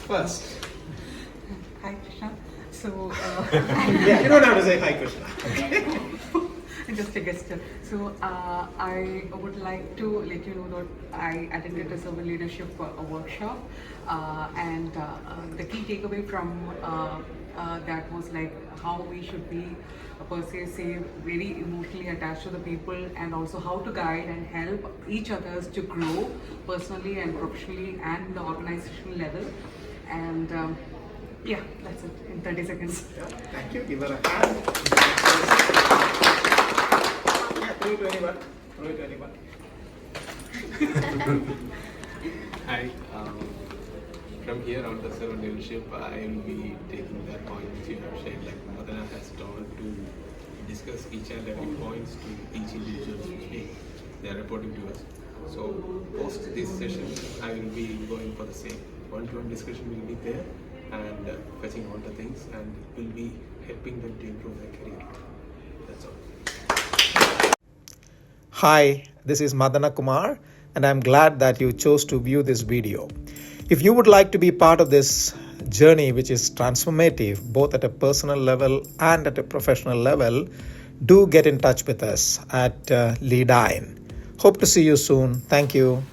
first. Hi Krishna. So Yeah, you don't have to say hi, Krishna. Okay. just a gesture. So I would like to let you know that I attended a servant leadership workshop, and the key takeaway from that was like how we should be per se say very emotionally attached to the people, and also how to guide and help each others to grow personally and professionally and the organizational level. And yeah, that's it in 30 seconds. Yeah, thank you. Give her a hand. Yeah, throw it to anyone. Throw it to anyone. Hi. From here on the servant leadership, I will be taking that point which you have shared, like Madana has told, to discuss each and every points to each individual who speak. They are reporting to us. So post this session, I will be going for the same. One-to-one discussion will be there and fetching all the things, and will be helping them to improve their career. That's all. Hi, this is Madana Kumar, and I'm glad that you chose to view this video. If you would like to be part of this journey, which is transformative both at a personal level and at a professional level, do get in touch with us at Leadyne. Hope to see you soon. Thank you.